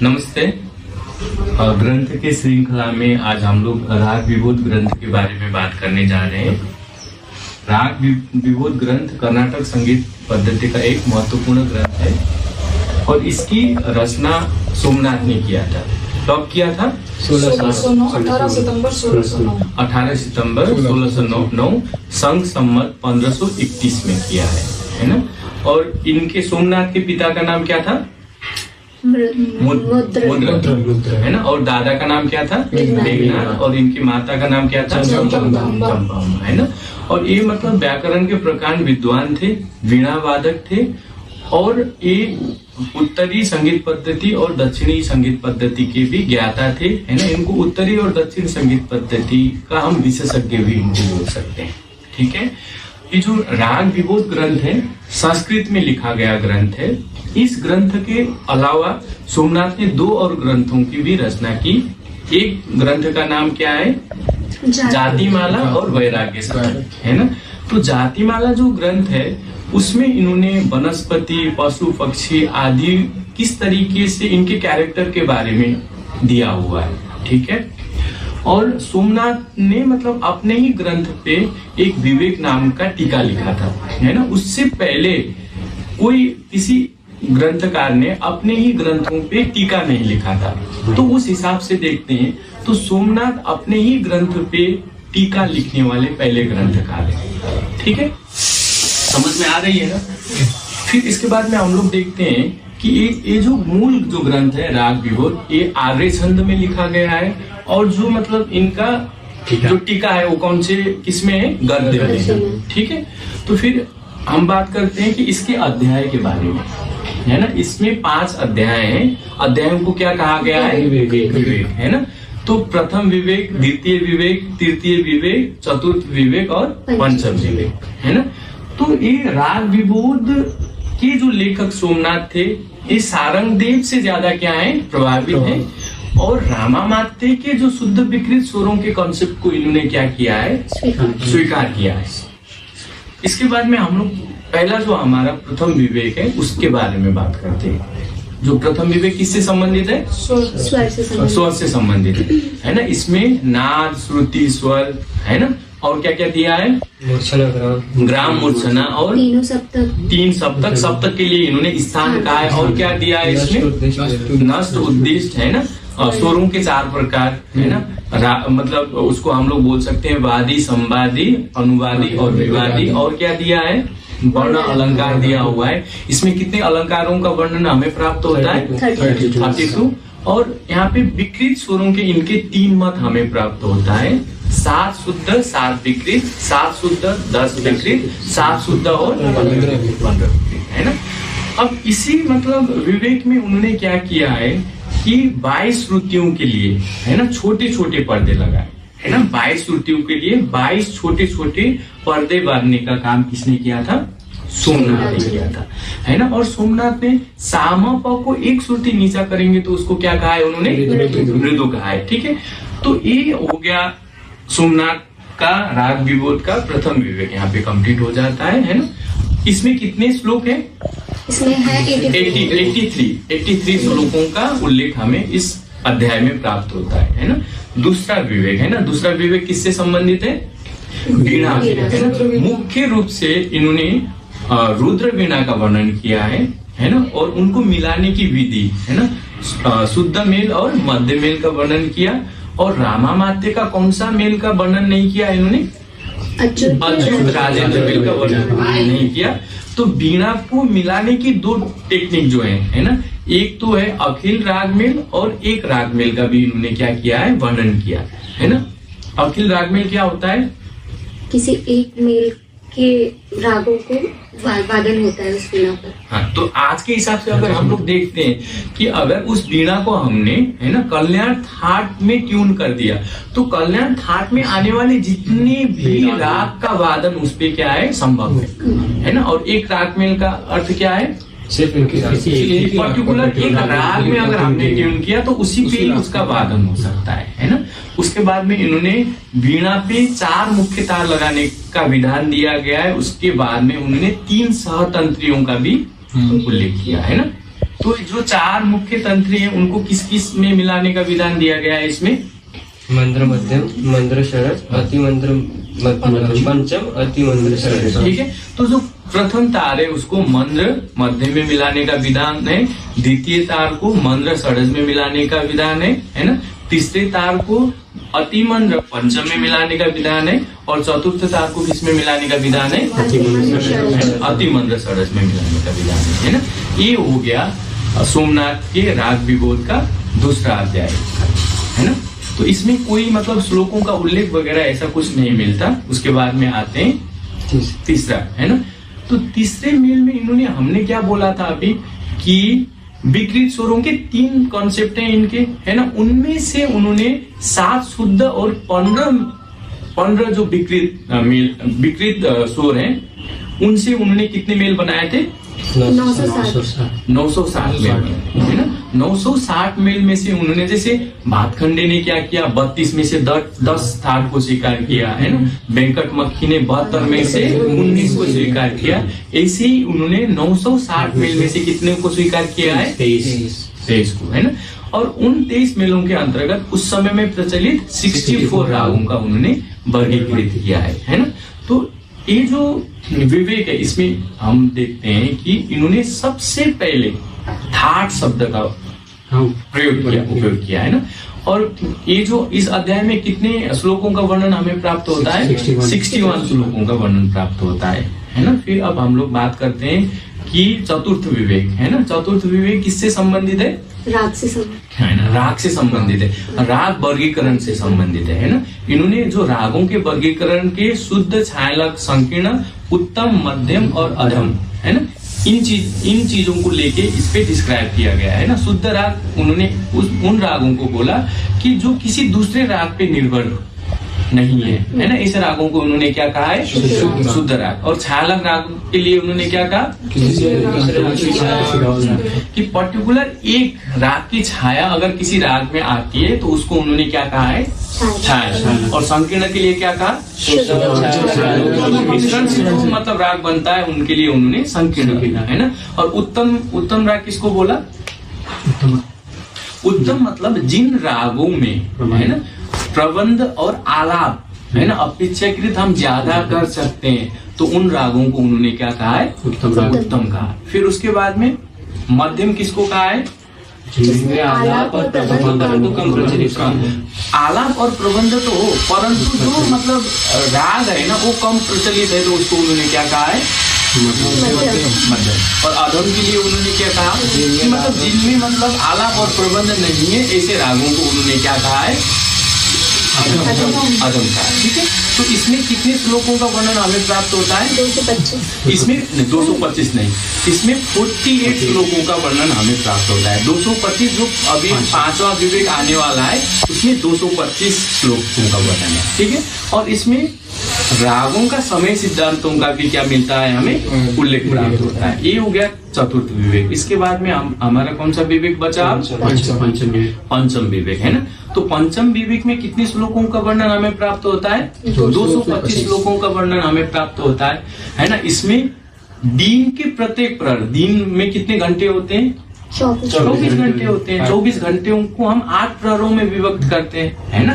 नमस्ते। ग्रंथ के श्रृंखला में आज हम लोग राग विबोध ग्रंथ के बारे में बात करने जा रहे हैं। राग विबोध ग्रंथ कर्नाटक संगीत पद्धति का एक महत्वपूर्ण ग्रंथ है और इसकी रचना सोमनाथ ने किया था। कब किया था? 18 सितंबर 1609। 18 सितंबर 1609 संघ संमत 1531 में किया है ना। और इनके सोमनाथ के पिता का नाम क्या था? मुद्र है ना। और दादा का नाम क्या था? मेघनाथ। और इनकी माता का नाम क्या था? चंपा है ना। और ये मतलब व्याकरण के प्रकांड विद्वान थे, वीणा वादक थे और ये उत्तरी संगीत पद्धति और दक्षिणी संगीत पद्धति के भी ज्ञाता थे, है ना। इनको उत्तरी और दक्षिण संगीत पद्धति का हम विशेषज्ञ भी इनको बोल सकते हैं, ठीक है। ये जो राग विबोध ग्रंथ है संस्कृत में लिखा गया ग्रंथ है। इस ग्रंथ के अलावा सोमनाथ ने 2 और ग्रंथों की भी रचना की। एक ग्रंथ का नाम क्या है? जातिमाला और वैराग्य शतक, है ना। तो जातिमाला जो ग्रंथ है उसमें इन्होंने वनस्पति, पशु, पक्षी आदि किस तरीके से इनके कैरेक्टर के बारे में दिया हुआ है, ठीक है। और सोमनाथ ने मतलब अपने ही ग्रंथ पे एक विवेक नाम का टीका लिखा था, है ना। उससे पहले कोई किसी ग्रंथकार ने अपने ही ग्रंथों पे टीका नहीं लिखा था। तो उस हिसाब से देखते हैं तो सोमनाथ अपने ही ग्रंथ पे टीका लिखने वाले पहले ग्रंथकार हैं, ठीक है। समझ में आ रही है ना। फिर इसके बाद में हम लोग देखते हैं कि ये जो मूल जो ग्रंथ है राग विबोध, ये आर्य छंद में लिखा गया है। और जो मतलब इनका जो टीका है वो कौन से किसमें है? गद्य में, ठीक है। तो फिर हम बात करते हैं कि इसके अध्याय के बारे में, है ना। इसमें 5 अध्याय हैं। अध्यायों को क्या कहा गया है? विवेक, है ना। तो प्रथम विवेक, द्वितीय विवेक, तृतीय विवेक, चतुर्थ विवेक और पंचम विवेक, है ना। तो ये राग विबोध के जो लेखक सोमनाथ थे ये सारंगदेव से ज्यादा क्या है? प्रभावित है। और रामामात्य के जो शुद्ध विकृत स्वरों के कॉन्सेप्ट को इन्होंने क्या किया है? स्वीकार किया है। इसके बाद में हम लोग पहला जो हमारा प्रथम विवेक है उसके बारे में बात करते हैं। जो प्रथम विवेक किससे संबंधित है? स्वर से संबंधित है ना। इसमें नाद, श्रुति, स्वर, है ना। और क्या क्या दिया है? ग्राम, मूर्छना और 3 सप्तक। सप्तक के लिए इन्होंने स्थान कहा है। और क्या दिया है इसमें? नष्ट, उद्दिष्ट, है ना। स्वरों के 4 प्रकार, है ना। मतलब उसको हम लोग बोल सकते हैं वादी, संवादी, अनुवादी और विवादी। और क्या दिया है? वर्ण अलंकार दिया हुआ है। इसमें कितने अलंकारों का वर्णन हमें प्राप्त होता है? 32। और यहाँ पे विकृत स्वरों के इनके 3 मत हमें प्राप्त होता है। 7 शुद्ध, 7 विकृत, 7 शुद्ध, 10 विकृत, 7 शुद्ध और 15 विकृत, है ना। अब इसी मतलब विवेक में उन्होंने क्या किया है कि 22 श्रुतियों के लिए, है ना, छोटे छोटे पर्दे लगाए, है ना। 22 श्रुतियों के लिए 22 छोटे छोटे पर्दे बांधने का काम किसने किया था? सोमनाथ ने किया था, है ना। और सोमनाथ ने सामा प को 1 श्रुति नीचा करेंगे तो उसको क्या कहा है उन्होंने? मृदु कहा है, ठीक है। तो ये हो गया सोमनाथ का राग विबोध का प्रथम विवेक, यहाँ पे कंप्लीट हो जाता है ना। इसमें कितने श्लोक है? इसमें है 83 श्लोकों का उल्लेख हमें इस अध्याय में प्राप्त होता है ना। दूसरा विवेक, है ना। दूसरा विवेक किससे संबंधित है? वीणा, है ना। मुख्य रूप से इन्होंने रुद्र वीणा का वर्णन किया है ना। और उनको मिलाने की विधि, है ना। शुद्ध मेल और मध्य मेल का वर्णन किया। और रामामात्य का कौन सा मेल का वर्णन नहीं किया इन्होंने? अच्युत राजेंद्र मेल का वर्णन नहीं किया। तो वीणा को मिलाने की 2 टेक्निक जो है ना। एक तो है अखिल राग मेल और एक राग मेल का भी इन्होंने क्या किया है? वर्णन किया है ना। अखिल राग मेल क्या होता है? किसी एक मेल के रागों को वादन होता है उस वीणा पर। हाँ, तो आज के हिसाब से अगर हम लोग देखते हैं कि अगर उस वीणा को हमने, है ना, कल्याण थाट में ट्यून कर दिया तो कल्याण थाट में आने वाले जितने भी राग का वादन उस पे क्या है? संभव है ना। और एक राग मेल का अर्थ क्या है? पर्टिकुलर एक राग में अगर हमने ट्यून किया तो उसी पे उसका वादन हो सकता है ना। उसके बाद में इन्होंने वीणा पे 4 मुख्य तार लगाने का विधान दिया गया है। उसके बाद में उन्होंने 3 सहतंत्रियों का भी उल्लेख किया है ना। तो जो 4 मुख्य तंत्री हैं उनको किस किस में मिलाने का विधान दिया गया है इसमें? मंद्र मध्यम, मंद्र षडज, अति मंद्र पंचम, अति मंद्र षडज। ठीक है, तो जो प्रथम तार है उसको मंद्र मध्य में मिलाने का विधान है, द्वितीय तार को मंद्र षडज में मिलाने का विधान है ना, तीसरे तार को अति मंद्र पंचम में मिलाने का विधान है, और चतुर्थ तार को किस में मिलाने का विधान है? अति मंद्र षडज में मिलाने का विधान है ना। ये हो गया सोमनाथ के राग विबोध का दूसरा अध्याय है ना। तो इसमें कोई मतलब श्लोकों का उल्लेख वगैरह ऐसा कुछ नहीं मिलता। उसके बाद में आते हैं तीसरा है ना। तो तीसरे मेल में इन्होंने हमने क्या बोला था अभी कि विकृत स्वरों के 3 कॉन्सेप्ट हैं इनके है ना। उनमें से उन्होंने 7 शुद्ध और 15 जो विकृत स्वर हैं उनसे उन्होंने कितने मेल बनाए थे? 960 मेल है ना। 960 मेल में से उन्होंने जैसे भातखंडे ने क्या किया, 32 में से 10 थाट को स्वीकार किया है ना। वेंकट मक्खी ने 72 में से 19 को स्वीकार किया। ऐसे ही उन्होंने 960 मेल में से कितने को स्वीकार किया है? 23 को है ना। और उन 23 मेलों के अंतर्गत उस समय में प्रचलित 64 रागों का उन्होंने वर्गीकृत किया है ना। तो ये जो विवेक है इसमें हम देखते हैं कि इन्होंने सबसे पहले थाट शब्द का उपयोग किया है ना। और ये जो इस अध्याय में कितने श्लोकों का वर्णन हमें प्राप्त होता है? 61 श्लोकों का वर्णन प्राप्त होता है ना। फिर अब हम लोग बात करते हैं कि चतुर्थ विवेक है ना। चतुर्थ विवेक किससे संबंधित है? राग से संबंधित है ना, राग से संबंधित है, राग वर्गीकरण से संबंधित है ना। इन्होंने जो रागों के वर्गीकरण के शुद्ध, छायालक, संकीर्ण, उत्तम, मध्यम और अधम है ना, इन चीजों को लेके इस पे डिस्क्राइब किया गया है ना। शुद्ध राग उन्होंने उन रागों को बोला कि जो किसी दूसरे राग पे निर्भर नहीं है ना। इस रागों को उन्होंने क्या कहा है? शुद्ध राग। और छायालक राग के लिए उन्होंने क्या कहा कि पर्टिकुलर एक राग की छाया अगर किसी राग में आती है तो उसको उन्होंने क्या कहा है? छाया। और संकीर्ण के लिए क्या कहा? मिश्रण से जो मतलब राग बनता है उनके लिए उन्होंने संकीर्ण है ना। और उत्तम राग किसको बोला? उत्तम मतलब जिन रागों में है ना प्रबंध और आलाप है ना अपेक्षाकृत हम ज्यादा कर सकते हैं, तो उन रागों को उन्होंने क्या कहा है? उत्तम कहा। फिर उसके बाद में मध्यम किसको कहा है? आलाप और प्रबंध कम प्रचलित। आलाप और प्रबंध तो हो, परंतु जो मतलब राग है ना वो कम प्रचलित है, तो उसको उन्होंने क्या कहा है? मध्यम। और अधम के लिए उन्होंने क्या कहा कि मतलब जिनमें मतलब आलाप और प्रबंध नहीं है ऐसे रागों को उन्होंने क्या कहा है? अधम का। ठीक है, तो इसमें कितने श्लोकों का वर्णन हमें प्राप्त होता है? 225। इसमें 225 नहीं, इसमें 48 श्लोकों का वर्णन हमें प्राप्त होता है। 225 जो अभी 5वां विवेक आने वाला है उसमें 225 श्लोकों का वर्णन है। ठीक है, और इसमें रागों का समय सिद्धांतों का भी क्या मिलता है हमें? उल्लेख प्राप्त होता है। ये हो गया चतुर्थ विवेक। इसके बाद में हमारा कौन सा विवेक बचा? पंचम विवेक है ना। तो पंचम विवेक में कितने श्लोकों का वर्णन हमें प्राप्त होता है? 225 श्लोकों का वर्णन हमें प्राप्त होता है ना। इसमें दिन के प्रत्येक प्रहर, दिन में कितने घंटे होते हैं? 24 घंटे होते हैं। 24 घंटे को हम 8 प्रहरों में विभक्त करते हैं है ना।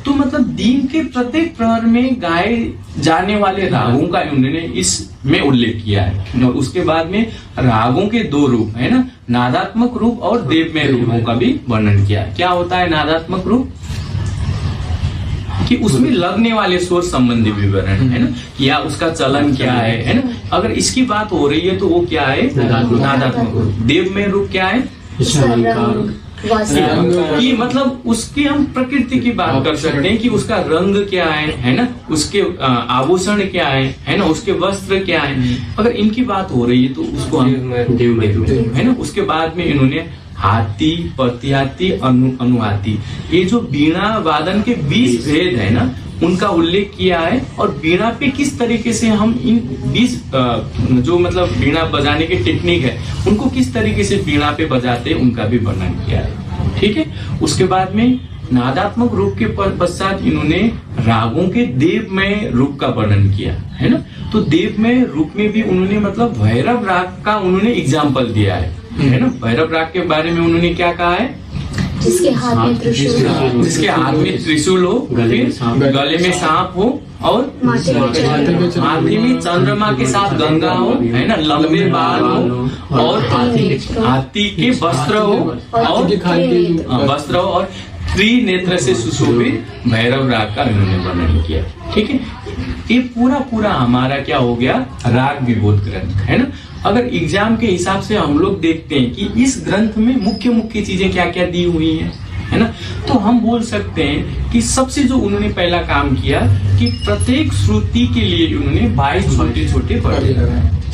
तो मतलब दिन के प्रत्येक प्रहर में गाए जाने वाले रागों का उन्होंने इसमें उल्लेख किया है। और उसके बाद में रागों के 2 रूप है ना, नादात्मक रूप और देवमय रूपों का भी वर्णन किया है। क्या होता है नादात्मक रूप? कि उसमें लगने वाले स्वर संबंधी विवरण है ना, या उसका चलन क्या है ना। अगर इसकी बात हो रही है तो वो क्या है? नादात्मक रूप। देवमय रूप क्या है? कि मतलब उसकी हम प्रकृति की बात कर सकते हैं कि उसका रंग क्या है ना, उसके आभूषण क्या है ना, उसके वस्त्र क्या है। अगर इनकी बात हो रही है तो उसको हम देवमय है ना। उसके बाद में इन्होंने हाथी, प्रतिहाती, अनुहाती, ये जो वीणा वादन के 20 भेद है ना उनका उल्लेख किया है। और वीणा पे किस तरीके से हम इन 20 जो मतलब वीणा बजाने के टेक्निक है उनको किस तरीके से वीणा पे बजाते हैं उनका भी वर्णन किया है। ठीक है, उसके बाद में नादात्मक रूप के पश्चात इन्होंने रागों के देवमय रूप का वर्णन किया है ना। तो देवमय रूप में भी उन्होंने मतलब भैरव राग का उन्होंने एग्जाम्पल दिया है ना। भैरव राग के बारे में उन्होंने क्या कहा है? जिसके हाथ में त्रिशूल हो, जिसके हाथ में त्रिशूल हो, फिर गले में सांप हो और माथे में चंद्रमा के साथ गंगा हो, है ना, लंबे बाल हो और हाथी के वस्त्र हो और वस्त्र हो और त्रिनेत्र से सुशोभित भैरव राग का इन्होंने वर्णन किया। ठीक है, ये पूरा हमारा क्या हो गया? राग विबोध ग्रंथ, है ना। अगर एग्जाम के हिसाब से हम लोग देखते हैं कि इस ग्रंथ में मुख्य चीजें क्या क्या दी हुई हैं, है ना, तो हम बोल सकते हैं कि सबसे जो उन्होंने पहला काम किया कि प्रत्येक श्रुति के लिए उन्होंने 22 छोटे पढ़े,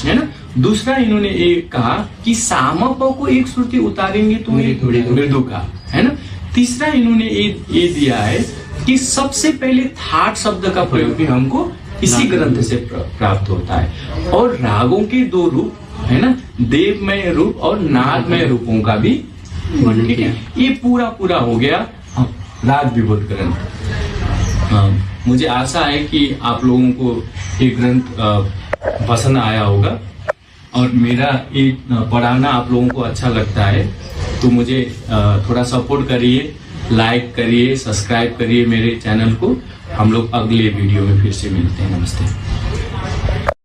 है ना। दूसरा इन्होंने एक कहा कि सामकों को एक श्रुति उतारेंगे तो एक मृदु का, है ना। तीसरा इन्होंने ये दिया है कि सबसे पहले थाट शब्द का प्रयोग भी हमको इसी ग्रंथ से प्राप्त होता है। और रागों के 2 रूप, है ना, देवमय रूप और नादमय रूपों का भी, ठीक है। ये पूरा हो गया राग विबोध ग्रंथ। मुझे आशा है कि आप लोगों को ये ग्रंथ पसंद आया होगा और मेरा ये पढ़ाना आप लोगों को अच्छा लगता है तो मुझे थोड़ा सपोर्ट करिए, लाइक करिए, सब्सक्राइब करिए मेरे चैनल को। हम लोग अगले वीडियो में फिर से मिलते हैं। नमस्ते।